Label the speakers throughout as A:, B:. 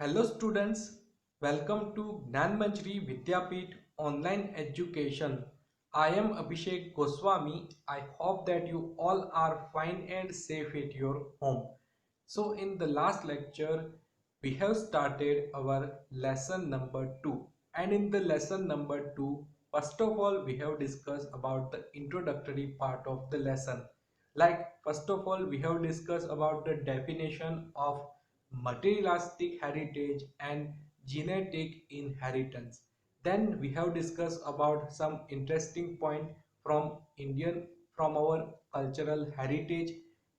A: Hello students, welcome to Gnanmanjari Vidyapeeth Online Education. I am Abhishek Goswami. I hope that you all are fine and safe at your home. So in the last lecture, we have started our lesson number 2. And in the lesson number 2, first of all, we have discussed about the introductory part of the lesson. Like first of all, we have discussed about the definition of materialistic heritage and genetic inheritance. Then we have discussed about some interesting point from our cultural heritage.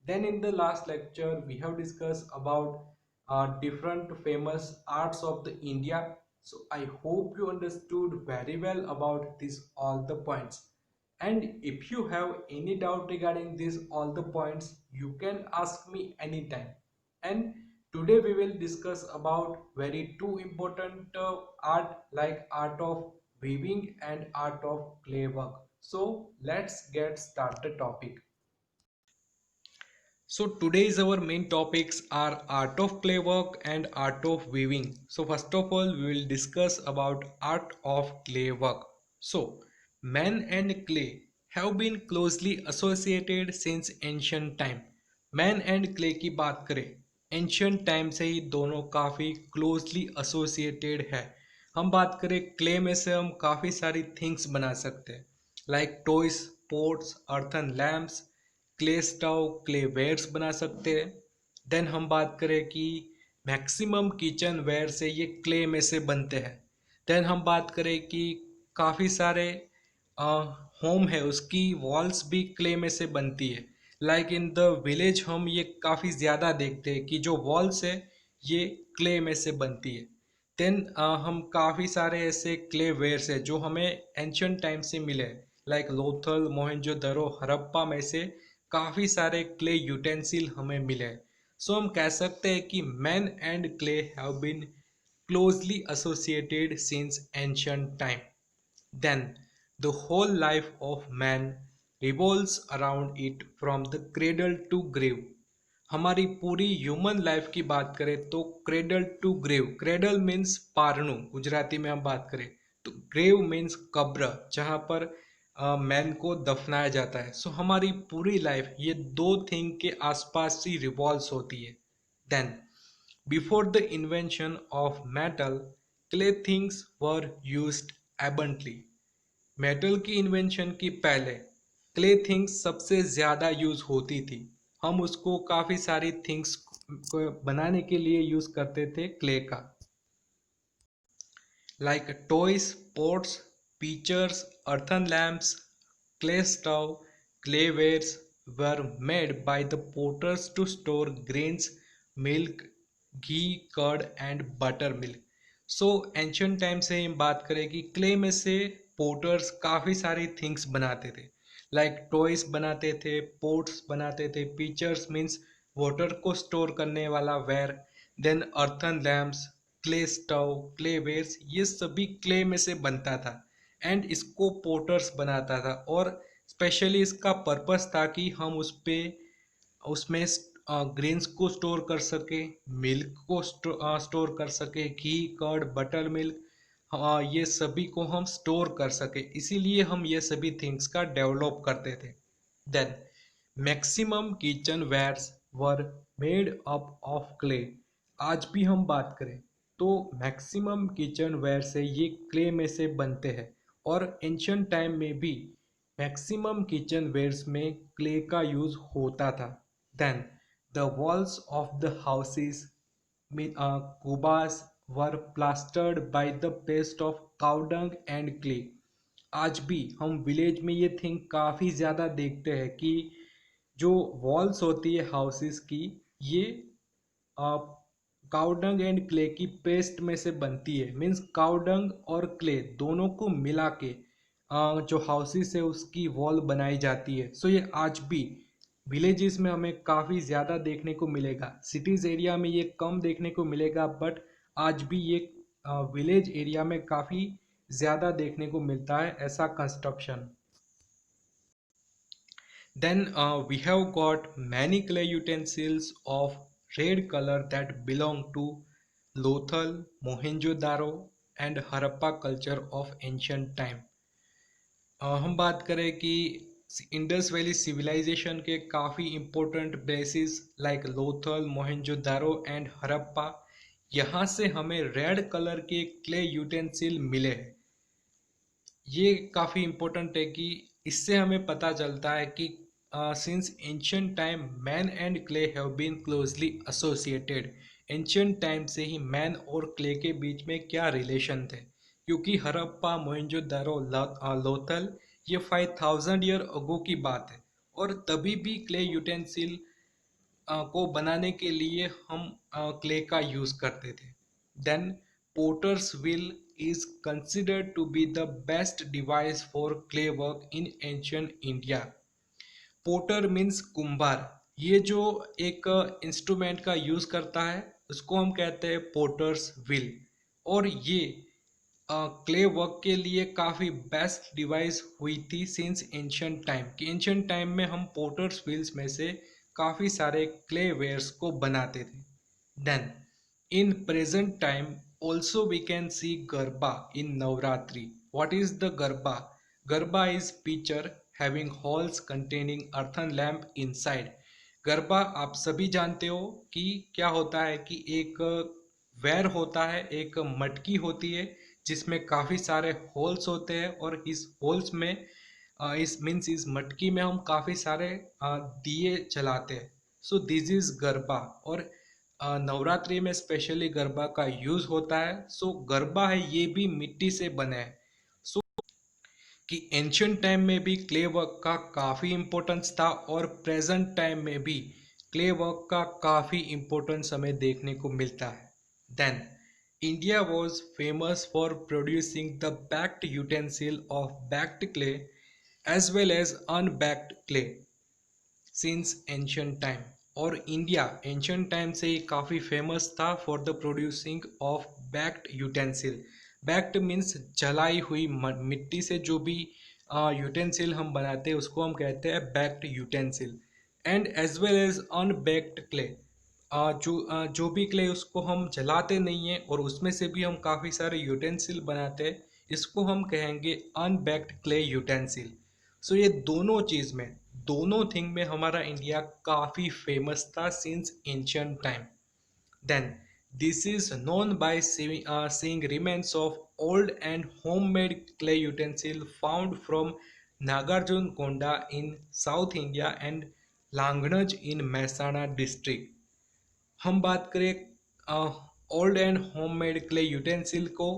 A: Then in the last lecture we have discussed about different famous arts of the India. So I hope you understood very well about this all the points. And if you have any doubt regarding this all the points, you can ask me anytime. And today we will discuss about very two important art like art of weaving and art of clay work. So let's get started topic. So today's our main topics are art of clay work and art of weaving. So first of all we will discuss about art of clay work. So man and clay have been closely associated since ancient time. Man and clay की बात करें, ancient time से ही दोनों काफ़ी closely associated है. हम बात करें क्ले में से हम काफ़ी सारी थिंग्स बना सकते हैं like toys, pots, earthen lamps, clay stove, clay wares बना सकते हैं. देन हम बात करें कि मैक्सिमम किचन वेयर से ये क्ले में से बनते हैं. देन हम बात करें कि काफ़ी सारे होम है उसकी वॉल्स भी क्ले में से बनती है. लाइक इन द विलेज हम ये काफ़ी ज़्यादा देखते हैं कि जो वॉल्स है ये क्ले में से बनती है. देन हम काफ़ी सारे ऐसे क्ले वेयर्स है जो हमें एंशियंट टाइम से मिले लाइक लोथल, मोहनजोदड़ो, हड़प्पा में से काफ़ी सारे क्ले यूटेंसिल हमें मिले. सो हम कह सकते हैं कि man and clay have been closely associated since ancient time. Then, the whole life of man revolves around it from the cradle to grave. हमारी पूरी ह्यूमन लाइफ की बात करें तो cradle to grave, cradle means पारणु गुजराती में हम बात करें, तो ग्रेव मीन्स कब्र जहाँ पर मैन को दफनाया जाता है. सो हमारी पूरी लाइफ ये दो थिंग के आसपास ही रिवॉल्व्स होती है. Then before the invention of metal, clay things were used abundantly. Metal की इन्वेंशन की पहले क्ले थिंग्स सबसे ज़्यादा यूज़ होती थी. हम उसको काफ़ी सारी थिंग्स को बनाने के लिए यूज़ करते थे क्ले का. Like toys, pots, pitchers, earthen lamps, clay stove, claywares were made by the potters to store grains, milk, ghee, curd and buttermilk. So ancient time से हम बात करें कि क्ले में से पोटर्स काफ़ी सारी थिंग्स बनाते थे लाइक टॉयज बनाते थे, पोट्स बनाते थे, पिचर्स मीन्स वाटर को स्टोर करने वाला ware, then earthen lamps, clay stove, clay wares, ये सभी क्ले में से बनता था एंड इसको पोटर्स बनाता था. और स्पेशली इसका पर्पस था कि हम उसमें ग्रेन्स को स्टोर कर सके, मिल्क को स्टोर कर सके, घी, कर्ड, बटर मिल्क, ये सभी को हम स्टोर कर सके, इसीलिए हम ये सभी थिंग्स का डेवलप करते थे. Then maximum kitchen wares were made up of clay. आज भी हम बात करें तो मैक्सिमम किचन वेयर से ये क्ले में से बनते हैं और एंशियंट टाइम में भी मैक्सिमम किचन वेयर्स में क्ले का यूज होता था. Then the walls of the houses kubas were plastered by the paste of cow dung and clay. आज भी हम विलेज में ये थिंग काफ़ी ज़्यादा देखते हैं कि जो वॉल्स होती है हाउसेस की ये काउडंग एंड क्ले की पेस्ट में से बनती है. मीन्स काउडंग और क्ले दोनों को मिला के जो हाउसेस है उसकी वॉल बनाई जाती है. सो ये आज भी विलेजेस में हमें काफ़ी ज़्यादा देखने को मिलेगा. सिटीज़ एरिया में ये कम देखने को मिलेगा बट आज भी ये विलेज एरिया में काफ़ी ज़्यादा देखने को मिलता है ऐसा construction. Then we have got many clay utensils of red color that belong to Lothal, Mohenjo-daro and Harappa culture of ancient time. हम बात करें कि इंडस वैली सिविलाइजेशन के काफ़ी important places like Lothal, Mohenjo-daro and Harappa, यहाँ से हमें रेड कलर के क्ले यूटेंसिल मिले हैं। ये काफ़ी इम्पोर्टेंट है कि इससे हमें पता चलता है कि since ancient time man and clay have been closely associated. Ancient time से ही मैन और क्ले के बीच में क्या रिलेशन थे, क्योंकि हड़प्पा, मोहेंजोदारो, लोथल, ये 5000 ईयर अगो की बात है। और तभी भी क्ले यूटेंसिल को बनाने के लिए हम क्ले का यूज करते थे। Then potter's wheel is considered to be the best device for clay work in ancient India. Potter means कुंभार। ये जो एक इंस्ट्रूमेंट का यूज करता है उसको हम कहते हैं पोटर्स व्हील। और ये क्ले वर्क के लिए काफ़ी बेस्ट डिवाइस हुई थी सिंस एंशियंट टाइम। कि एंशियंट टाइम में हम पोटर्स व्हील्स में से काफ़ी सारे क्ले वेयर्स को बनाते थे। Then in present time also we can see Garba in Navratri. What is the Garba? Garba is pitcher having holes containing earthen lamp inside. Garba आप सभी जानते हो कि क्या होता है कि एक वेयर होता है, एक मटकी होती है जिसमें काफ़ी सारे होल्स होते हैं और इस होल्स में इस मटकी में हम काफ़ी सारे दिए जलाते हैं। सो दिस इज गरबा। और नवरात्रि में स्पेशली गरबा का यूज होता है। सो गरबा है ये भी मिट्टी से बना है। सो कि एंशियंट टाइम में भी क्ले वर्क का काफ़ी इम्पोर्टेंस था और प्रेजेंट टाइम में भी क्ले वर्क का काफ़ी इम्पोर्टेंस हमें देखने को मिलता है। Then India was famous for producing the baked utensil of baked clay as well as unbaked clay since ancient time. और इंडिया एंशियंट टाइम से ही काफ़ी फेमस था for the producing of baked utensil. Baked means जलाई हुई मिट्टी से जो भी यूटेंसिल हम बनाते हैं उसको हम कहते हैं baked utensil. And as well as unbaked clay, जो भी क्ले उसको हम जलाते नहीं हैं और उसमें से भी हम काफ़ी सारे यूटेंसिल बनाते हैं, इसको हम कहेंगे अनबैक्ड क्ले यूटेंसिल। सो ये दोनों चीज़ में, दोनों थिंग में हमारा इंडिया काफ़ी फेमस था since ancient time. Then this is known by seeing remains of old and homemade clay utensil found from Nagarjuna in South India and Langnaj in Mehsana district। हम बात करें old and homemade clay utensil को,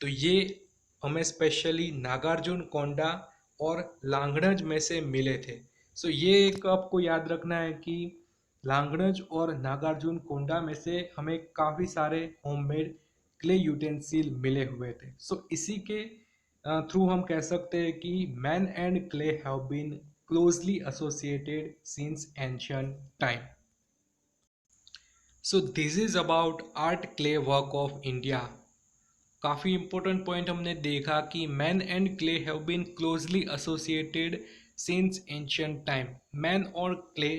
A: तो ये हमें specially Nagarjuna कोंडा और लांगड़ज में से मिले थे। सो ये एक आपको याद रखना है कि लांगड़ज और नागार्जुन कोंडा में से हमें काफ़ी सारे होममेड क्ले यूटेंसिल मिले हुए थे। सो इसी के थ्रू हम कह सकते हैं कि man and clay have been closely associated since ancient time. So this is about art clay work of India. काफ़ी इंपॉर्टेंट पॉइंट हमने देखा कि man and clay have been closely associated since ancient time. Man और clay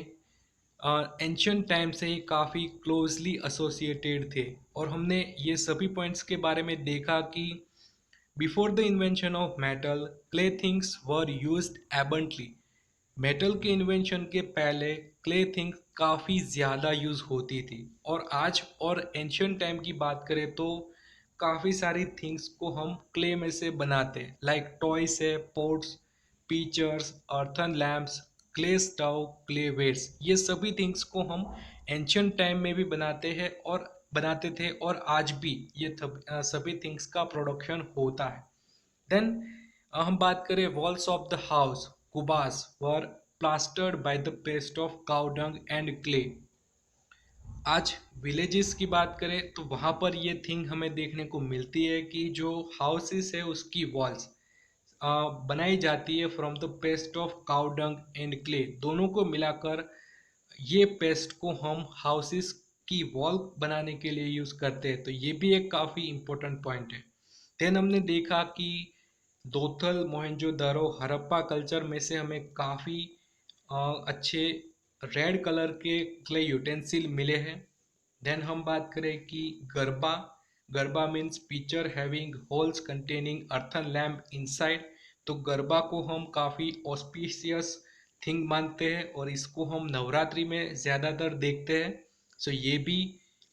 A: ancient time से ही काफ़ी closely associated थे। और हमने ये सभी पॉइंट्स के बारे में देखा कि before the invention of metal clay things were used abundantly. Metal के इन्वेंशन के पहले क्ले थिंग काफ़ी ज़्यादा यूज़ होती थी। और आज और एंशियंट टाइम की बात करें तो काफ़ी सारी थिंग्स को हम क्ले में से बनाते हैं, लाइक टॉयस है, pots, pitchers, earthen lamps, clay stove, clay weights. ये सभी थिंग्स को हम एंशियंट टाइम में भी बनाते थे और आज भी ये सभी थिंग्स का प्रोडक्शन होता है। देन हम बात करें walls of the house कुबास were plastered by the paste of cow dung and clay. आज विलेजेस की बात करें तो वहाँ पर ये थिंग हमें देखने को मिलती है कि जो हाउसेस है उसकी वॉल्स बनाई जाती है from the paste of cow dung and clay. दोनों को मिलाकर ये पेस्ट को हम हाउसेस की वॉल बनाने के लिए यूज़ करते हैं। तो ये भी एक काफ़ी इम्पोर्टेंट पॉइंट है। देन हमने देखा कि दोथल, मोहेंजोदारो, हड़प्पा कल्चर में से हमें काफ़ी अच्छे रेड कलर के क्ले यूटेंसिल मिले हैं। देन हम बात करें कि garba, garba means picture having holes containing earthen lamp inside. तो गरबा को हम काफ़ी ऑस्पिशियस थिंग मानते हैं और इसको हम नवरात्रि में ज़्यादातर देखते हैं। सो ये भी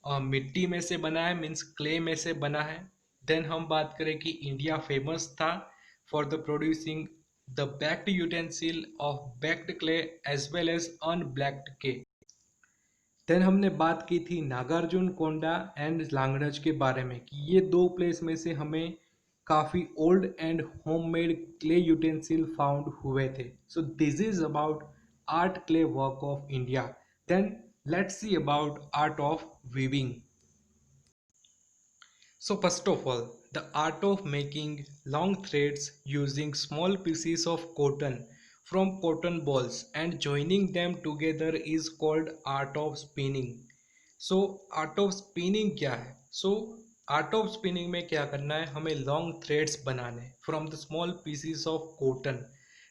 A: मिट्टी में से बना है, मीन्स क्ले में से बना है। देन हम बात करें कि इंडिया फेमस था for the producing the baked utensil of baked clay as well as unblacked clay। Then हमने बात की थी नागार्जुन कोंडा एंड लांगड़ज के बारे में कि ये दो प्लेस में से हमें काफ़ी old and homemade clay utensil found हुए थे। So this is about art clay work of India. Then let's see about art of weaving. So first of all, the art of making long threads using small pieces of cotton from cotton balls and joining them together is called art of spinning। So art of spinning क्या है? So art of spinning में क्या करना है, हमें long threads बनाने from the small pieces of cotton।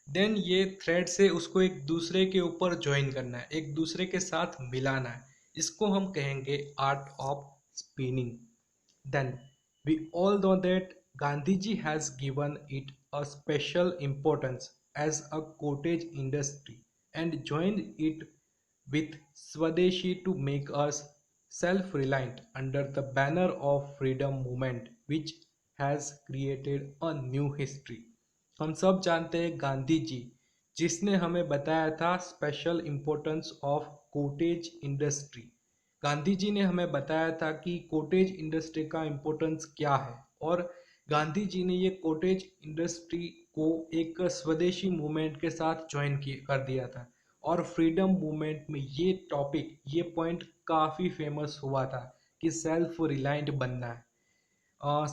A: Then ये thread से उसको एक दूसरे के ऊपर ज्वाइन करना है, एक दूसरे के साथ मिलाना है। इसको हम कहेंगे art of spinning. Then we all know that Gandhiji has given it a special importance as a cottage industry and joined it with Swadeshi to make us self-reliant under the banner of freedom movement which has created a new history। हम सब जानते हैं गांधी जी जिसने हमें बताया था special importance of cottage industry. Gandhi ji ने हमें बताया था कि कोटेज इंडस्ट्री का इम्पोर्टेंस क्या है और गांधी जी ने ये कोटेज इंडस्ट्री को एक स्वदेशी मूवमेंट के साथ ज्वाइन कर दिया था और फ्रीडम मूवमेंट में ये टॉपिक, ये पॉइंट काफ़ी फेमस हुआ था कि सेल्फ रिलायंट बनना है।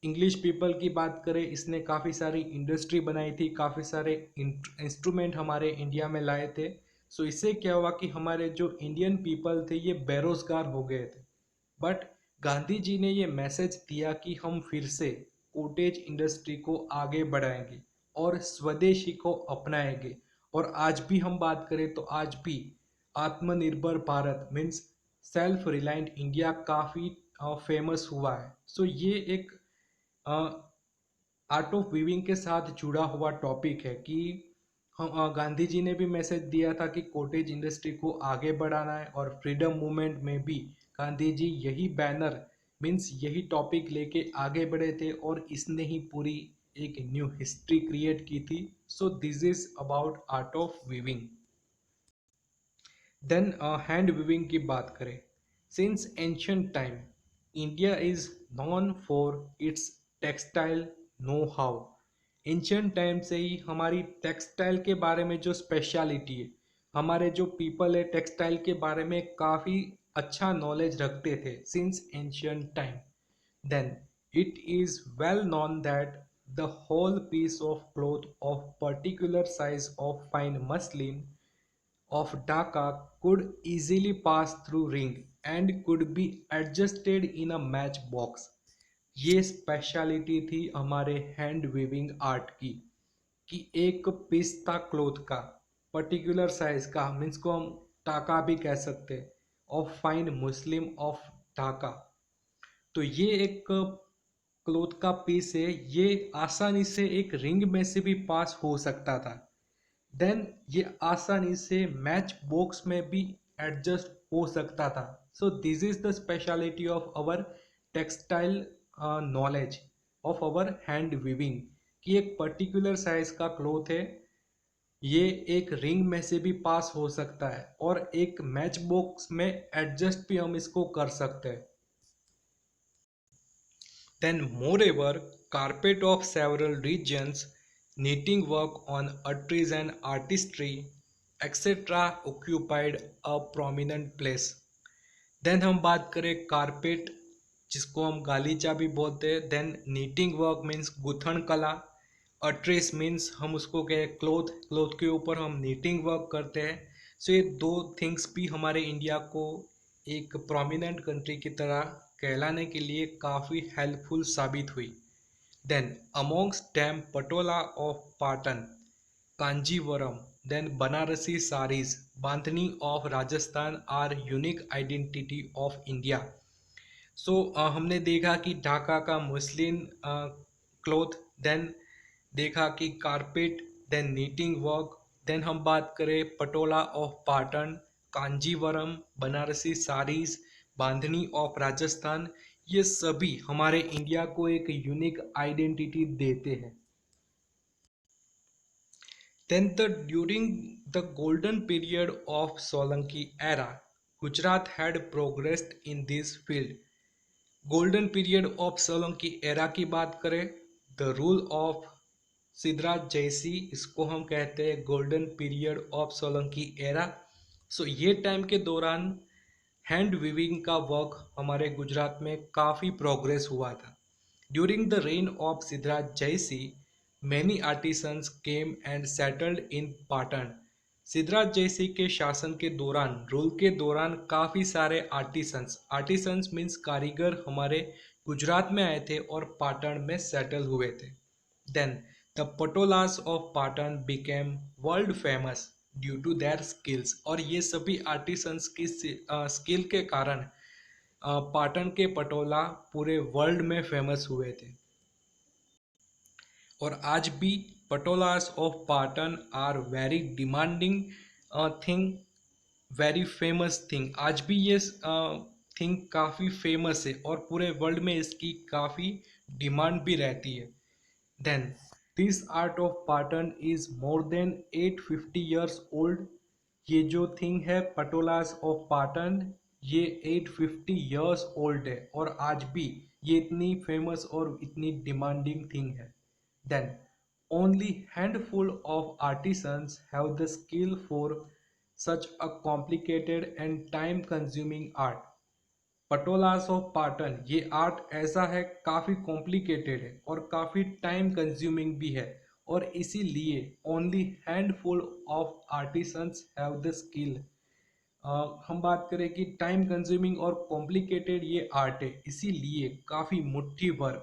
A: इंग्लिश पीपल की बात करें, इसने काफ़ी सारी इंडस्ट्री बनाई थी, काफ़ी सारे इंस्ट्रूमेंट हमारे इंडिया में लाए थे। सो इससे क्या हुआ कि हमारे जो इंडियन पीपल थे ये बेरोजगार हो गए थे। बट गांधी जी ने ये मैसेज दिया कि हम फिर से कोटेज इंडस्ट्री को आगे बढ़ाएंगे और स्वदेशी को अपनाएंगे। और आज भी हम बात करें तो आज भी आत्मनिर्भर Bharat means self reliant India काफ़ी फेमस हुआ है। सो ये एक आर्ट ऑफ वीविंग के साथ जुड़ा हुआ टॉपिक है कि हम गांधी जी ने भी मैसेज दिया था कि कॉटेज इंडस्ट्री को आगे बढ़ाना है और फ्रीडम मूवमेंट में भी गांधी जी यही बैनर मीन्स यही टॉपिक लेके आगे बढ़े थे और इसने ही पूरी एक न्यू हिस्ट्री क्रिएट की थी। So this is about art of weaving. Then hand weaving की बात करें, since ancient time India is known for its textile know how. Ancient time से ही हमारी टेक्सटाइल के बारे में जो स्पेशलिटी है, हमारे जो पीपल है टेक्सटाइल के बारे में काफ़ी अच्छा नॉलेज रखते थे since ancient time. Then it is well known that the whole piece of cloth of particular size of fine muslin of Dhaka could easily pass through ring and could be adjusted in a matchbox। ये speciality थी हमारे hand weaving art की कि एक piece था cloth का particular size का, means को हम टाका भी कह सकते हैं, of fine Muslim of Dhaka. तो ये एक क्लोथ का पीस है, ये आसानी से एक रिंग में से भी पास हो सकता था। देन ये आसानी से मैच बॉक्स में भी एडजस्ट हो सकता था। So this is the speciality of our textile knowledge of our hand weaving कि एक पर्टिकुलर साइज का क्लॉथ है, ये एक रिंग में से भी पास हो सकता है और एक मैच बॉक्स में एडजस्ट भी हम इसको कर सकते हैं। Then moreover, carpet of several regions, knitting work on artisan artistry, etc. occupied a prominent place। Then हम बात करें कारपेट जिसको हम गालीचा भी बोलते हैं। देन नीटिंग वर्क मीन्स गुथन कला। अट्रेस मीन्स हम उसको कहें क्लोथ, क्लोथ के ऊपर हम नीटिंग वर्क करते हैं। सो ये दो थिंग्स भी हमारे इंडिया को एक प्रोमिनेंट कंट्री की तरह कहलाने के लिए काफ़ी हेल्पफुल साबित हुई। Then amongst them patola of Patan, Kanjeevaram then Banarasi saris, Bandhani of Rajasthan are unique identity of India. सो हमने देखा कि ढाका का मुस्लिन क्लोथ, देन देखा कि carpet, then knitting work, then हम बात करें पटोला ऑफ पाटन, कांजीवरम, बनारसी साड़ीज, बांधनी ऑफ राजस्थान, ये सभी हमारे इंडिया को एक यूनिक आइडेंटिटी देते हैं. Then during the golden period of Solanki era, Gujarat had progressed in this field. Golden period of Solanki era की बात करें, the rule of Siddhraj Jaysi, इसको हम कहते हैं golden period of Solanki era. So ये टाइम के दौरान हैंड वीविंग का वर्क हमारे गुजरात में काफ़ी प्रोग्रेस हुआ था. During the rain of Siddhraj JC, many artisans came and settled in Patan. Siddharaj JC के शासन के दौरान, रूल के दौरान काफ़ी सारे आर्टिसंस मीन्स कारीगर हमारे गुजरात में आए थे और पाटन में सेटल हुए थे. Then the patolas of Patan became world famous due to their skills. और ये सभी आर्टिसंस की स्किल के कारण पाटन के पटोला पूरे वर्ल्ड में फेमस हुए थे. और आज भी patolas of Patan are very demanding thing, very famous thing. आज भी ये थिंग काफ़ी फेमस है और पूरे वर्ल्ड में इसकी काफ़ी डिमांड भी रहती है. Then this art of Patan is more than 850 years old. ये जो थिंग है पटोलास ऑफ पाटन, ये 850 ईयर्स ओल्ड है और आज भी ये इतनी फेमस और इतनी डिमांडिंग थिंग है. Then only handful of artisans have the skill for such a complicated and time consuming art. Patolas of Patan, ये आर्ट ऐसा है, काफ़ी कॉम्प्लिकेटेड है और काफ़ी टाइम कंज्यूमिंग भी है और इसीलिए only handful of artisans have the skill. हम बात करें कि टाइम कंज्यूमिंग और कॉम्प्लिकेटेड ये आर्ट है, इसीलिए काफ़ी मुट्ठी भर,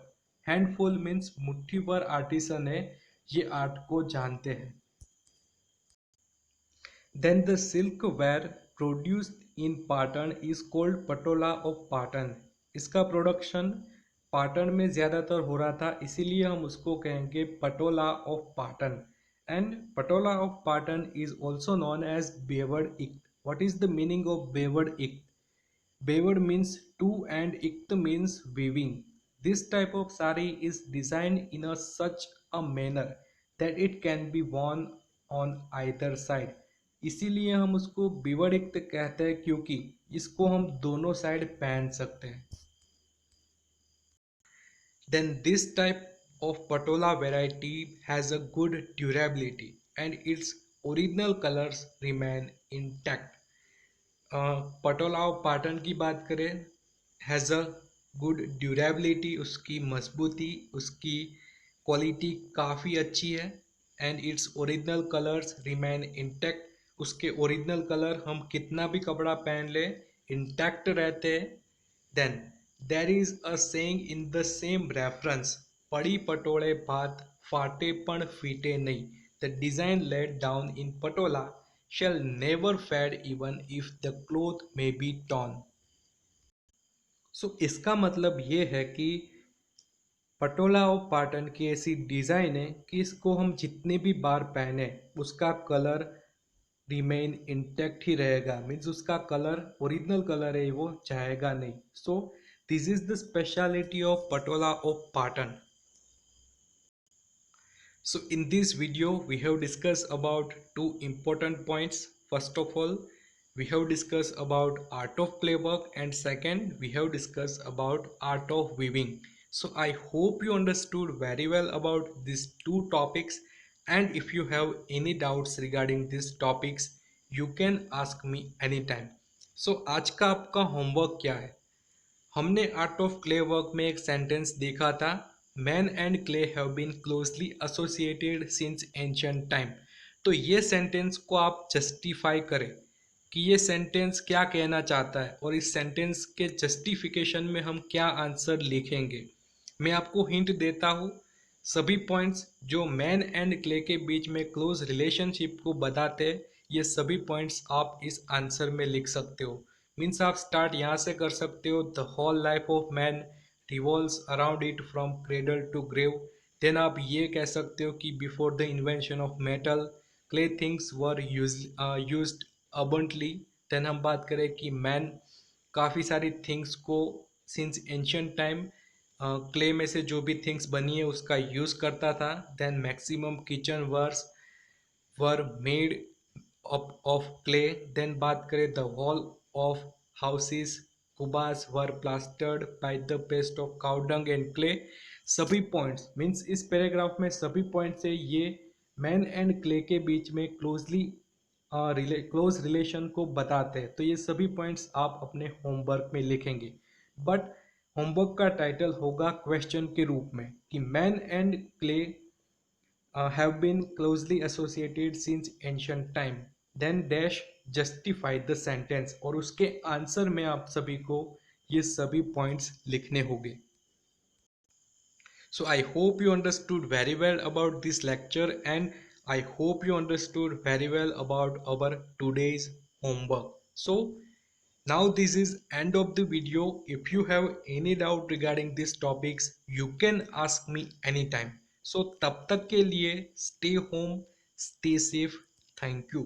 A: हैंडफुल मीन्स मुट्ठी भर आर्टिसन है, ये आर्ट को जानते हैं. Then the silk were produced in Patan is called patola of Patan. इसका प्रोडक्शन पाटन में ज़्यादातर हो रहा था, इसीलिए हम उसको कहेंगे patola of Patan. And patola of Patan is also known as बेवर्ड ikat. What is the meaning of wavered ict? Wavered means two and ict means weaving. This type of sari is designed in such a manner that it can be worn on either side. इसीलिए हम उसको बेवर्ड ICT कहते हैं क्योंकि इसको हम दोनों side पहन सकते हैं. Then this type of patola variety has a good durability and its original colors remain intact. Patola of Patan की बात करें, हैज़ अ गुड ड्यूरेबिलिटी, उसकी मजबूती, उसकी क्वालिटी काफ़ी अच्छी है. And its original colours remain intact. उसके ओरिजिनल कलर हम कितना भी कपड़ा पहन ले इंटैक्ट रहते हैं. Then there is a saying in the same reference, पड़ी पटोले भात फाटे पण फीटे नहीं. The design laid down in patola shall never fade even if the cloth may be torn. So इसका मतलब ये है कि पटोला और पाटन की ऐसी डिज़ाइन है कि इसको हम जितने भी बार पहने उसका कलर रिमेन इंटैक्ट ही रहेगा, मीन्स उसका कलर ओरिजिनल कलर है, वो जाएगा नहीं. सो this is the speciality of Patola of Patan. So in this video we have discussed about two important points. First of all, we have discussed about art of clay work, and second we have discussed about art of weaving. So I hope you understood very well about these two topics, and if you have any doubts regarding these topics you can ask me anytime. So आज का आपका homework क्या है? हमने art of clay work में एक sentence देखा था, man and clay have been closely associated since ancient time. तो ये सेंटेंस को आप जस्टिफाई करें कि ये सेंटेंस क्या कहना चाहता है और इस सेंटेंस के जस्टिफिकेशन में हम क्या आंसर लिखेंगे. मैं आपको हिंट देता हूँ, सभी पॉइंट्स जो मैन एंड क्ले के बीच में क्लोज रिलेशनशिप को बताते हैं, ये सभी पॉइंट्स आप इस आंसर में लिख सकते हो। मीन्स आप स्टार्ट यहाँ से कर सकते हो, the whole life of man revolves around it from cradle to grave. Then आप ये कह सकते हो कि before the invention of metal clay things were used abundantly. Then हम बात करें कि मैन काफ़ी सारी थिंग्स को सिंस एंशियंट टाइम क्ले में से जो भी थिंग्स बनी है उसका यूज़ करता था। Then maximum kitchen wares were made of clay. Then बात करें द वॉल ऑफ हाउसेस कुबास were plastered by the paste of cow dung and clay. सभी पॉइंट्स मीन्स इस पैराग्राफ में सभी पॉइंट्स है ये मैन एंड क्ले के बीच में क्लोज रिलेशन को बताते हैं। तो ये सभी पॉइंट्स आप अपने होमवर्क में लिखेंगे, बट होमवर्क का टाइटल होगा क्वेश्चन के रूप में कि man and clay have been closely associated since ancient time, then dash justify the sentence। और उसके आंसर में आप सभी को ये सभी पॉइंट्स लिखने होंगे। So I hope you understood very well about this lecture, and I hope you understood very well about our today's homework. So now this is end of the video. If you have any doubt regarding these topics, you can ask me anytime. So तब तक के लिए stay home, stay safe. Thank you.